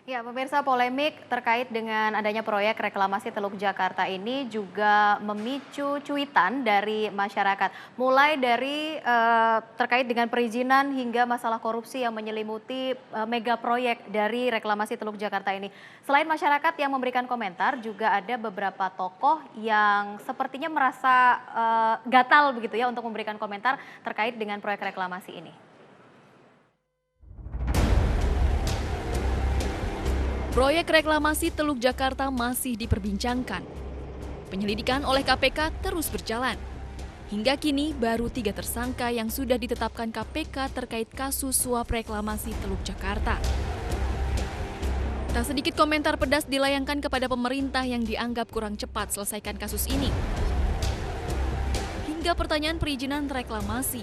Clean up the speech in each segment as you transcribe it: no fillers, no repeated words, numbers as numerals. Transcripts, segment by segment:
Ya, pemirsa, polemik terkait dengan adanya proyek reklamasi Teluk Jakarta ini juga memicu cuitan dari masyarakat. Mulai dari terkait dengan perizinan hingga masalah korupsi yang menyelimuti mega proyek dari reklamasi Teluk Jakarta ini. Selain masyarakat yang memberikan komentar, juga ada beberapa tokoh yang sepertinya merasa gatal begitu ya untuk memberikan komentar terkait dengan proyek reklamasi ini. Proyek reklamasi Teluk Jakarta masih diperbincangkan. Penyelidikan oleh KPK terus berjalan. Hingga kini baru 3 tersangka yang sudah ditetapkan KPK terkait kasus suap reklamasi Teluk Jakarta. Tak sedikit komentar pedas dilayangkan kepada pemerintah yang dianggap kurang cepat selesaikan kasus ini. Hingga pertanyaan perizinan reklamasi.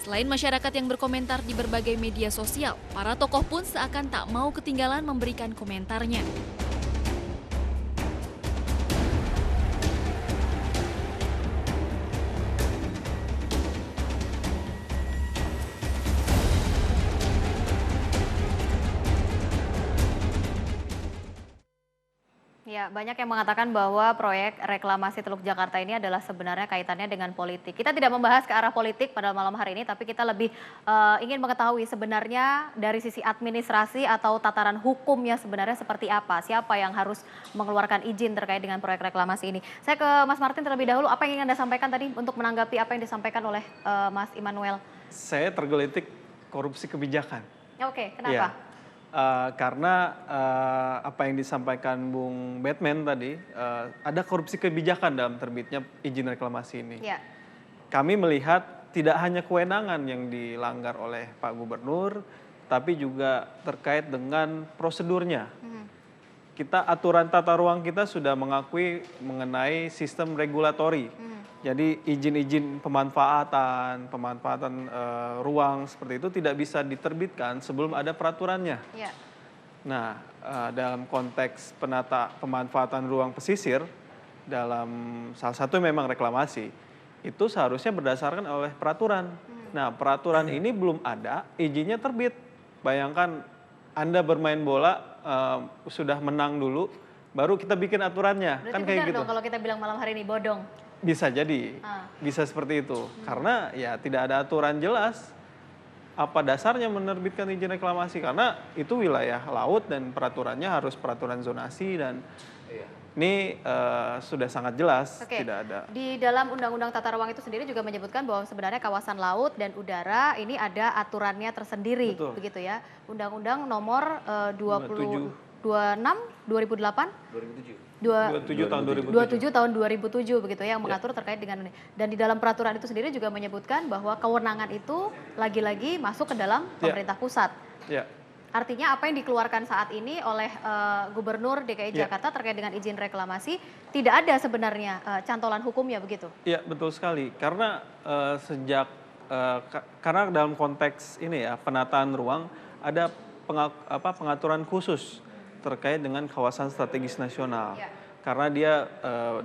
Selain masyarakat yang berkomentar di berbagai media sosial, para tokoh pun seakan tak mau ketinggalan memberikan komentarnya. Ya, banyak yang mengatakan bahwa proyek reklamasi Teluk Jakarta ini adalah sebenarnya kaitannya dengan politik. Kita tidak membahas ke arah politik pada malam hari ini, tapi kita lebih ingin mengetahui sebenarnya dari sisi administrasi atau tataran hukumnya sebenarnya seperti apa. Siapa yang harus mengeluarkan izin terkait dengan proyek reklamasi ini. Saya ke Mas Martin terlebih dahulu. Apa yang ingin Anda sampaikan tadi untuk menanggapi apa yang disampaikan oleh Mas Immanuel? Saya tergelitik korupsi kebijakan. Oke, Ya, kenapa? karena apa yang disampaikan Bung Batman tadi, ada korupsi kebijakan dalam terbitnya izin reklamasi ini. Ya. Kami melihat tidak hanya kewenangan yang dilanggar oleh Pak Gubernur, tapi juga terkait dengan prosedurnya. Mhm. Kita aturan tata ruang kita sudah mengakui mengenai sistem regulatori. Jadi izin-izin pemanfaatan ruang seperti itu tidak bisa diterbitkan sebelum ada peraturannya. Ya. Nah, dalam konteks pemanfaatan ruang pesisir, dalam salah satu memang reklamasi, itu seharusnya berdasarkan oleh peraturan. Nah, peraturan ini belum ada, izinnya terbit. Bayangkan Anda bermain bola, sudah menang dulu, baru kita bikin aturannya, Berarti kan benar kayak gitu. dong kalau kita bilang malam hari ini bodong. Bisa jadi, Ah. bisa seperti itu. Karena ya tidak ada aturan jelas apa dasarnya menerbitkan izin reklamasi. Karena itu wilayah laut dan peraturannya harus peraturan zonasi dan ini sudah sangat jelas Oke, tidak ada. di dalam Undang-Undang Tata Ruang itu sendiri juga menyebutkan bahwa sebenarnya kawasan laut dan udara ini ada aturannya tersendiri, Betul. begitu ya. Undang-Undang nomor 27. 26 2008 27 tahun 2007. 27 tahun 2007 begitu ya yang Ya. mengatur terkait dengan ini. Dan di dalam peraturan itu sendiri juga menyebutkan bahwa kewenangan itu lagi-lagi masuk ke dalam Ya. pemerintah pusat. Ya, Artinya apa yang dikeluarkan saat ini oleh Gubernur DKI Ya. Jakarta terkait dengan izin reklamasi tidak ada sebenarnya cantolan hukumnya begitu. ya betul sekali. Karena karena dalam konteks ini ya penataan ruang ada pengaturan khusus terkait dengan kawasan strategis nasional. Ya. Karena dia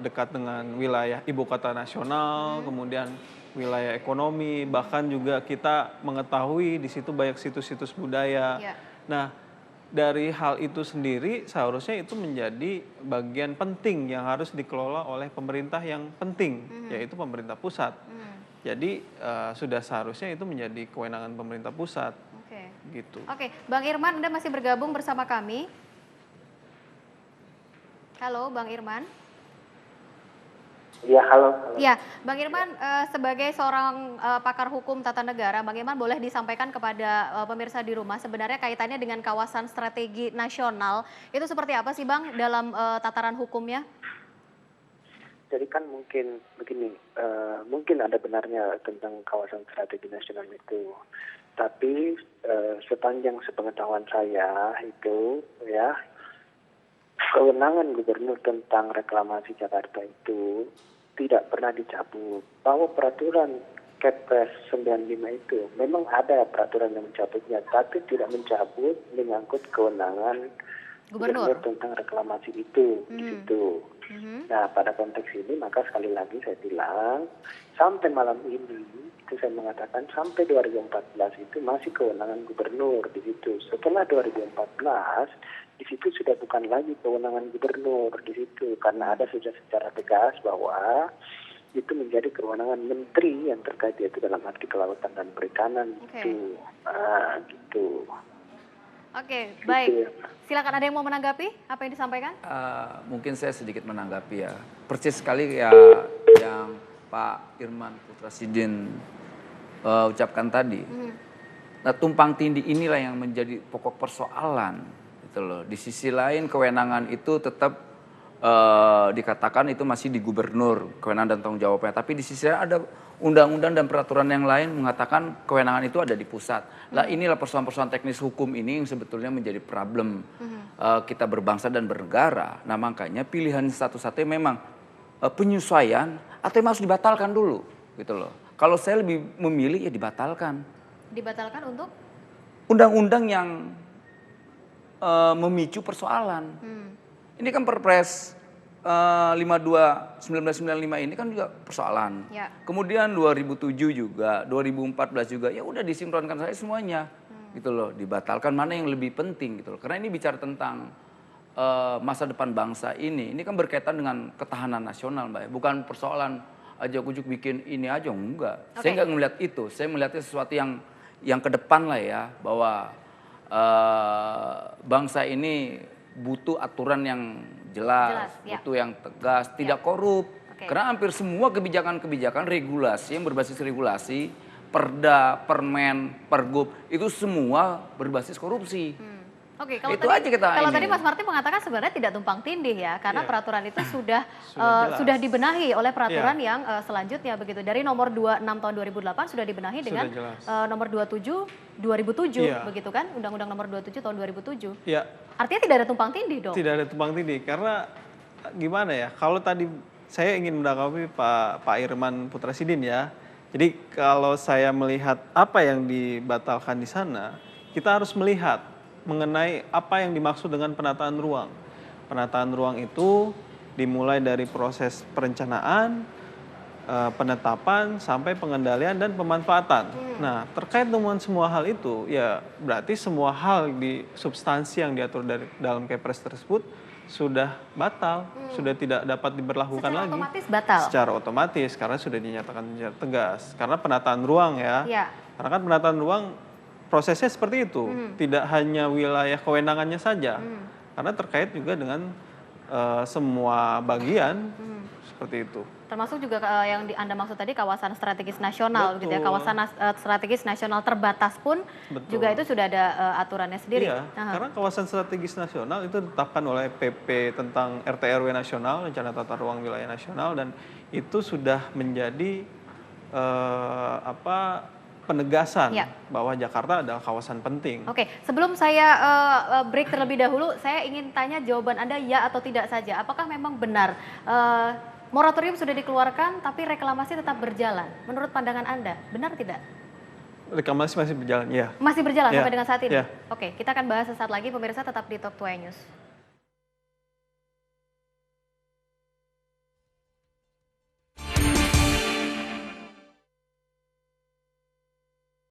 dekat dengan wilayah ibu kota nasional, kemudian wilayah ekonomi, bahkan juga kita mengetahui di situ banyak situs-situs budaya. Ya. Nah, dari hal itu sendiri seharusnya itu menjadi bagian penting yang harus dikelola oleh pemerintah yang penting, yaitu pemerintah pusat. Jadi sudah seharusnya itu menjadi kewenangan pemerintah pusat, Oke. gitu. Oke, Bang Irman, Anda masih bergabung bersama kami. Halo, Bang Irman. Iya, halo. Ya, Bang Irman, sebagai seorang pakar hukum tata negara, Bang Irman boleh disampaikan kepada pemirsa di rumah sebenarnya kaitannya dengan kawasan strategi nasional itu seperti apa sih, Bang, dalam tataran hukumnya? Jadi kan mungkin begini, mungkin ada benarnya tentang kawasan strategi nasional itu. Tapi sepanjang sepengetahuan saya itu ya, kewenangan gubernur tentang reklamasi Jakarta itu tidak pernah dicabut. Bahwa peraturan Kepres 95 itu memang ada peraturan yang mencabutnya, tapi tidak mencabut menyangkut kewenangan Gubernur. tentang reklamasi itu di situ. Mhm. Nah, pada konteks ini maka sekali lagi saya bilang sampai malam ini situ saya mengatakan sampai 2014 itu masih kewenangan gubernur di situ. Setelah 2014 di situ sudah bukan lagi kewenangan gubernur di situ karena ada sudah secara tegas bahwa itu menjadi kewenangan menteri yang terkait yaitu dalam arti kelautan dan perikanan gitu. Gitu. Oke, baik. Silakan, ada yang mau menanggapi apa yang disampaikan? Mungkin saya sedikit menanggapi ya. Persis sekali ya yang Pak Irman Putrasidin ucapkan tadi. Nah, tumpang tindih inilah yang menjadi pokok persoalan gitu loh. Di sisi lain kewenangan itu tetap dikatakan itu masih di gubernur, kewenangan dan tanggung jawabnya. Tapi di sisi lain ada undang-undang dan peraturan yang lain mengatakan kewenangan itu ada di pusat. Lah inilah persoalan-persoalan teknis hukum ini yang sebetulnya menjadi problem kita berbangsa dan bernegara. Nah makanya pilihan satu-satunya memang penyesuaian atau yang harus dibatalkan dulu gitu loh. Kalau saya lebih memilih ya dibatalkan. Dibatalkan untuk? Undang-undang yang memicu persoalan. Ini kan Perpres 52/1995 ini kan juga persoalan. Ya. Kemudian 2007 juga, 2014 juga, ya udah disinkronkan saja semuanya. Gitu loh, dibatalkan mana yang lebih penting gitu loh. Karena ini bicara tentang masa depan bangsa ini kan berkaitan dengan ketahanan nasional, Mbak. Bukan persoalan aja ujuk bikin ini aja, enggak. Saya enggak melihat itu. Saya melihatnya sesuatu yang ke depan lah ya, bahwa bangsa ini butuh aturan yang jelas, butuh yang tegas, tidak korup. Karena hampir semua kebijakan-kebijakan regulasi yang berbasis regulasi, perda, permen, pergub, itu semua berbasis korupsi. Oke, kalau itu tadi, aja kita kalau ini. tadi Mas Marty mengatakan sebenarnya tidak tumpang tindih ya, karena peraturan itu sudah jelas. sudah dibenahi oleh peraturan yang selanjutnya begitu. Dari nomor 26 tahun 2008 sudah dibenahi dengan nomor 27 2007 begitu kan, Undang-Undang nomor 27 tahun 2007. Ya. Artinya tidak ada tumpang tindih dong. Tidak ada tumpang tindih karena gimana ya? Kalau tadi saya ingin menanggapi Pak Irman Putrasidin ya. Jadi kalau saya melihat apa yang dibatalkan di sana, kita harus melihat mengenai apa yang dimaksud dengan penataan ruang. Penataan ruang itu dimulai dari proses perencanaan, penetapan, sampai pengendalian dan pemanfaatan. Nah, terkait dengan semua hal itu, ya berarti semua hal di substansi yang diatur dalam Kepres tersebut sudah batal, sudah tidak dapat diberlakukan Secara lagi. otomatis batal? Secara otomatis, karena sudah dinyatakan secara tegas. Karena penataan ruang ya. Karena kan penataan ruang prosesnya seperti itu, tidak hanya wilayah kewenangannya saja, karena terkait juga dengan semua bagian seperti itu. Termasuk juga yang Anda maksud tadi kawasan strategis nasional, gitu ya, kawasan strategis nasional terbatas pun juga itu sudah ada aturannya sendiri. Iya, karena kawasan strategis nasional itu ditetapkan oleh PP tentang RT/RW nasional, Rencana Tata Ruang Wilayah Nasional, dan itu sudah menjadi penegasan bahwa Jakarta adalah kawasan penting. Oke, sebelum saya break terlebih dahulu, saya ingin tanya jawaban Anda ya atau tidak saja. Apakah memang benar moratorium sudah dikeluarkan tapi reklamasi tetap berjalan? Menurut pandangan Anda, benar tidak? Reklamasi masih berjalan, ya. Masih berjalan ya. sampai dengan saat ini? Ya. Oke, kita akan bahas sesaat lagi. Pemirsa tetap di Top 2 News.